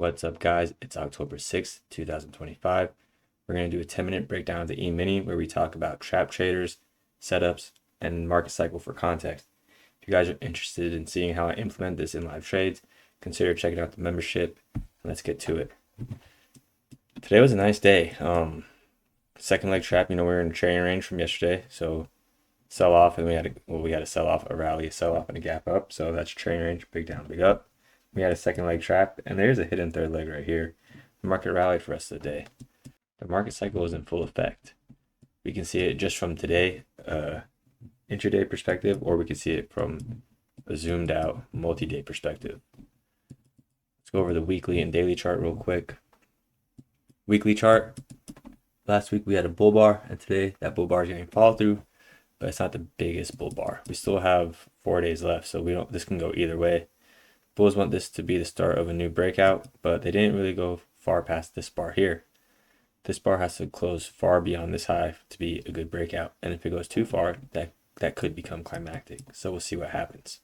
What's up, guys? It's October 6th, 2025. We're going to do a 10-minute breakdown of the E-mini where we talk about trap traders, setups, and market cycle for context. If you guys are interested in seeing how I implement this in live trades, consider checking out the membership. Let's get to it. Today was a nice day. Second leg trap, we're in a trading range from yesterday, so sell off, and we had to sell off, a rally, a sell off, and a gap up. So that's trading range, big down, big up. We had a second leg trap, and there's a hidden third leg right here. The market rallied for the rest of the day. The market cycle is in full effect. We can see it just from today, intraday perspective, or we can see it from a zoomed out multi-day perspective. Let's go over the weekly and daily chart real quick. Weekly chart. Last week we had a bull bar, and today that bull bar is getting follow through, but it's not the biggest bull bar. We still have 4 days left, so this can go either way. Bulls want this to be the start of a new breakout, but they didn't really go far past this bar here. This bar has to close far beyond this high to be a good breakout, and if it goes too far, that could become climactic. So we'll see what happens.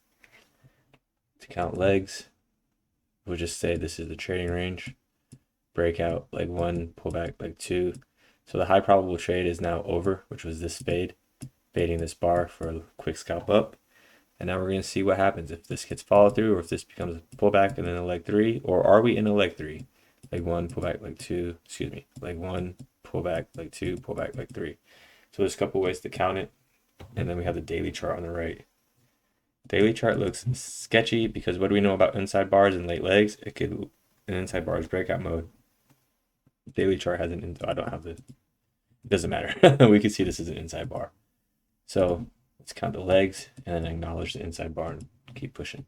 To count legs, we'll just say this is the trading range. Breakout, leg 1, pullback, leg 2. So the high probable trade is now over, which was this fade, fading this bar for a quick scalp up. And now we're going to see what happens if this gets follow through, or if this becomes a pullback and then a leg 3, or are we in a leg 3? Leg 1, pullback, leg 2, leg 1, pullback, leg 2, pullback, leg 3. So there's a couple ways to count it. And then we have the daily chart on the right. Daily chart looks sketchy because what do we know about inside bars and late legs? An inside bar is breakout mode. Daily chart has I don't have it doesn't matter. We can see this is an inside bar. So let's count the legs and then acknowledge the inside bar and keep pushing.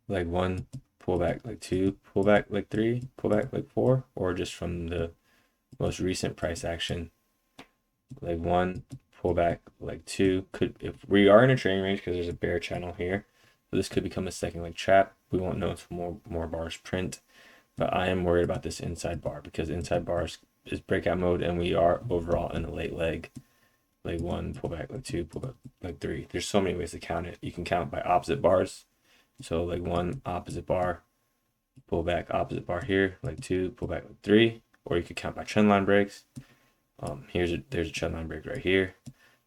Leg 1, pullback, leg 2, pullback, leg 3, pullback, leg 4, or just from the most recent price action. Leg 1, pullback, leg 2. If we are in a trading range because there's a bear channel here, so this could become a second leg trap. We won't know until more bars print, but I am worried about this inside bar because inside bars is breakout mode, and we are overall in a late leg. Leg 1, pullback, leg 2, pullback, leg 3. There's so many ways to count it. You can count by opposite bars. So leg 1, opposite bar, pullback, opposite bar here. Leg 2, pullback, leg 3. Or you could count by trend line breaks. There's a trend line break right here,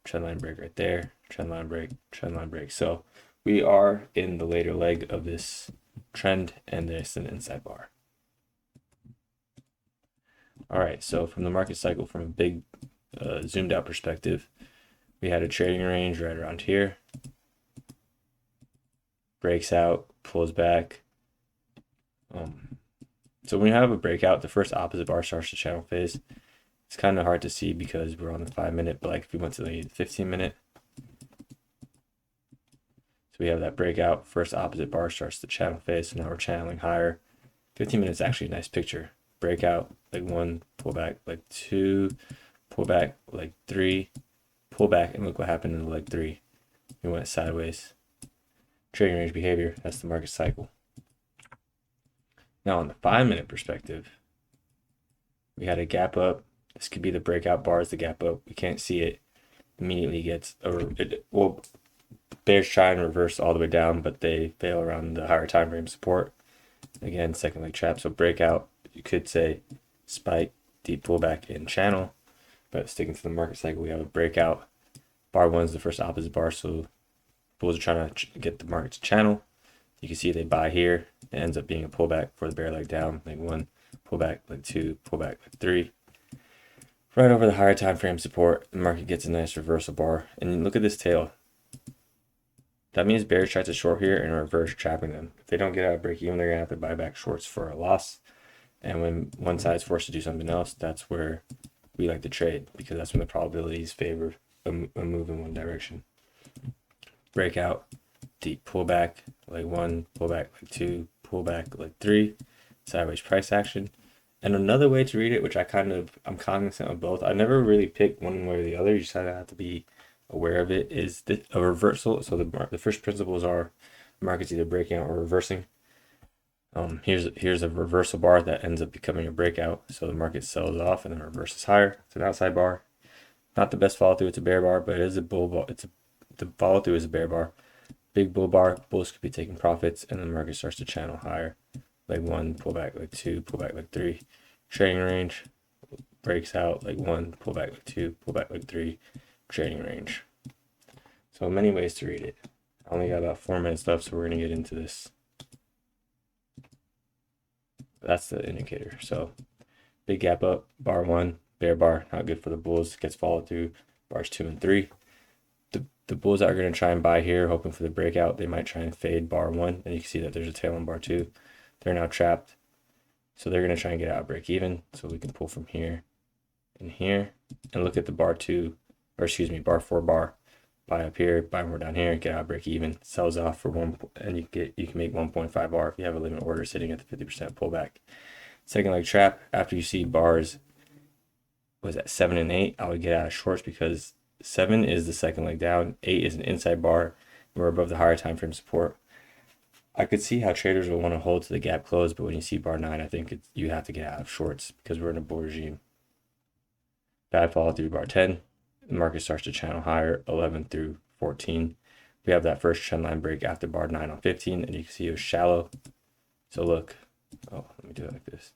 trend line break right there, trend line break, trend line break. So we are in the later leg of this trend, and there's an inside bar. All right, so from the market cycle, from a big zoomed out perspective, we had a trading range right around here, breaks out, pulls back. So when you have a breakout, the first opposite bar starts the channel phase. It's kind of hard to see because we're on the 5-minute, but like if we went to the 15-minute, so we have that breakout, first opposite bar starts the channel phase, so now we're channeling higher. 15 minutes is actually a nice picture. Breakout, leg 1, pullback, leg 2, pullback, leg 3, pullback, and look what happened in the leg 3. We went sideways. Trading range behavior, that's the market cycle. Now on the 5-minute perspective, we had a gap up. This could be the breakout bars, the gap up. We can't see it. Immediately gets, bears try and reverse all the way down, but they fail around the higher time frame support. Again, second leg trap, so breakout. You could say spike, deep pullback, and channel. But sticking to the market cycle, we have a breakout. Bar 1 is the first opposite bar, so bulls are trying to get the market to channel. You can see they buy here. It ends up being a pullback for the bear leg down. Leg 1, pullback, leg 2, pullback, leg 3. Right over the higher time frame support, the market gets a nice reversal bar. And look at this tail. That means bears try to short here and reverse trapping them. If they don't get out of break even, they're going to have to buy back shorts for a loss. And when one side is forced to do something else, that's where we like to trade, because that's when the probabilities favor a move in one direction. Breakout, deep pullback, leg 1, pullback, leg 2, pullback, leg 3, sideways price action. And another way to read it, which I'm cognizant of both. I never really pick one way or the other. You just have to be aware of it. Is a reversal. So the first principles are the market's either breaking out or reversing. Here's a reversal bar that ends up becoming a breakout. So the market sells off and then reverses higher. It's an outside bar. Not the best follow through. It's a bear bar, but it is a bull bar. The follow through is a bear bar. Big bull bar. Bulls could be taking profits, and the market starts to channel higher. leg 1, pull back leg 2, pull back leg 3, trading range, breaks out leg 1, pull back leg 2, pull back leg 3, trading range. So many ways to read it. I only got about 4 minutes left, so we're going to get into this. That's the indicator. So big gap up, bar 1, bear bar, not good for the bulls, gets followed through bars 2 and 3. The bulls that are going to try and buy here, hoping for the breakout, they might try and fade bar 1, and you can see that there's a tail on bar 2. They're now trapped, so they're going to try and get out break even. So we can pull from here and here, and look at the bar 2, or excuse me, bar 4 bar. Buy up here, buy more down here, get out break even, sells off for 1, and you can make 1.5 R if you have a limit order sitting at the 50% pullback. Second leg trap, after you see bars was at 7 and 8, I would get out of shorts because 7 is the second leg down, 8 is an inside bar, and we're above the higher time frame support. I could see how traders will want to hold to the gap close, but when you see bar 9, I think you have to get out of shorts because we're in a bull regime. Bad follow through bar 10. The market starts to channel higher, 11 through 14. We have that first trend line break after bar 9 on 15, and you can see it was shallow. So look, oh, let me do it like this.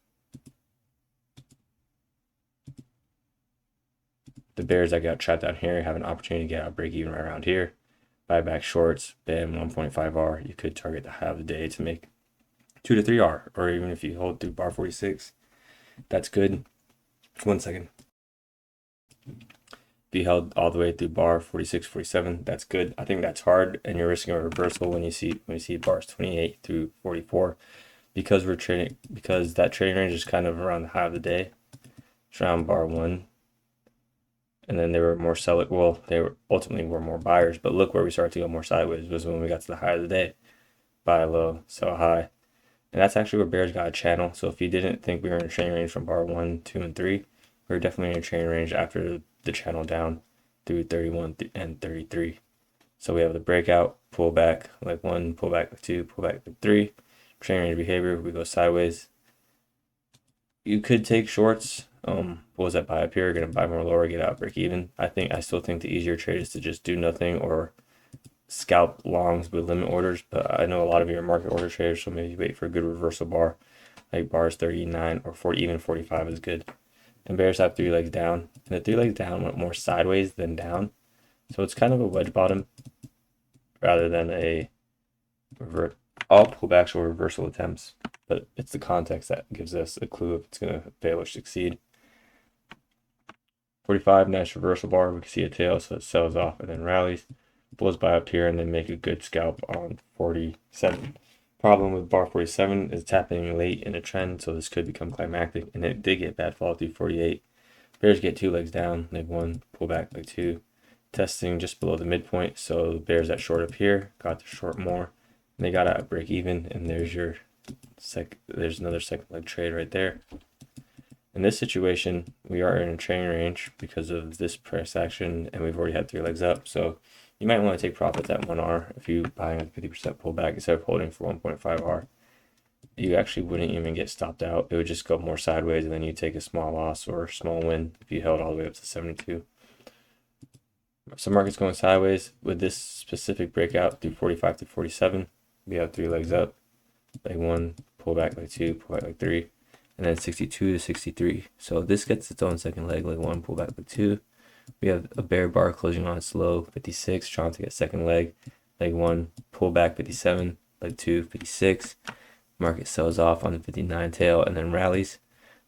The bears that got trapped down here have an opportunity to get out break even right around here. Buy back shorts, bam, 1.5 R. You could target the high of the day to make 2 to 3 R, or even if you hold through bar 46, that's good. 1 second. If you held all the way through bar 46, 47, that's good. I think that's hard, and you're risking a reversal when you see bars 28 through 44, because that trading range is kind of around the high of the day. It's around bar 1. And then they were more sellers. Well, they were ultimately more buyers, but look where we started to go more sideways was when we got to the high of the day. Buy low, sell high. And that's actually where bears got a channel. So if you didn't think we were in a trading range from bar 1, 2, and 3, we were definitely in a trading range after the channel down through 31 and 33. So we have the breakout, pull back like 1, pull back like 2, pull back like 3. Trading range behavior, we go sideways. You could take shorts. Bulls that buy up here are going to buy more lower, get out break even. I still think the easier trade is to just do nothing or scalp longs with limit orders, but I know a lot of you are market order traders, so maybe wait for a good reversal bar, like bars 39 or 40, even 45 is good. And bears have 3 legs down, and the 3 legs down went more sideways than down, so it's kind of a wedge bottom rather than a revert. All pullbacks or reversal attempts, but it's the context that gives us a clue if it's going to fail or succeed. 45, nice reversal bar. We can see a tail, so it sells off and then rallies. Bulls buy up here and then make a good scalp on 47. Problem with bar 47 is it's happening late in a trend, so this could become climactic, and it did get bad fall through 48. Bears get 2 legs down, leg 1, pull back leg 2, testing just below the midpoint. So the bears that short up here got to short more, and they got out at break even, and there's another second leg trade right there. In this situation, we are in a trading range because of this price action, and we've already had 3 legs up. So you might want to take profits at 1 R if you're buying a 50% pullback instead of holding for 1.5 R. You actually wouldn't even get stopped out. It would just go more sideways, and then you take a small loss or a small win if you held all the way up to 72. Some markets going sideways with this specific breakout through 45 to 47. We have 3 legs up, leg 1, pull back leg 2, pull back leg 3. And then 62 to 63. So this gets its own second leg, leg 1, pull back leg 2. We have a bear bar closing on its low, 56, trying to get second leg, leg 1, pull back 57, leg 2, 56. Market sells off on the 59 tail and then rallies.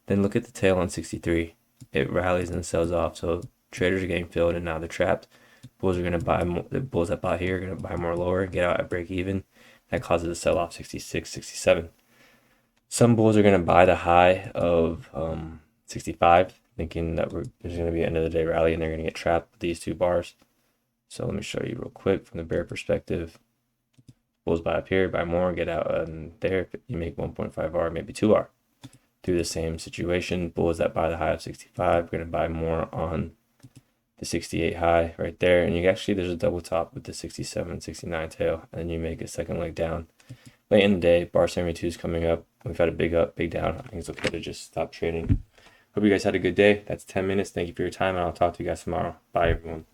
Then look at the tail on 63. It rallies and sells off. So traders are getting filled and now they're trapped. Bulls are going to buy more. The bulls that buy here are going to buy more lower, get out at break even. That causes a sell off 66, 67. Some bulls are going to buy the high of 65, thinking that there's going to be an end of the day rally, and they're going to get trapped with these 2 bars. So let me show you real quick from the bear perspective. Bulls buy up here, buy more, get out, and there you make 1.5 R, maybe 2 R. Through the same situation, bulls that buy the high of 65 are going to buy more on the 68 high right there, and there's a double top with the 67, 69 tail, and then you make a second leg down. Late in the day, bar 72 is coming up. We've had a big up, big down. I think it's okay to just stop trading. Hope you guys had a good day. That's 10 minutes. Thank you for your time, and I'll talk to you guys tomorrow. Bye, everyone.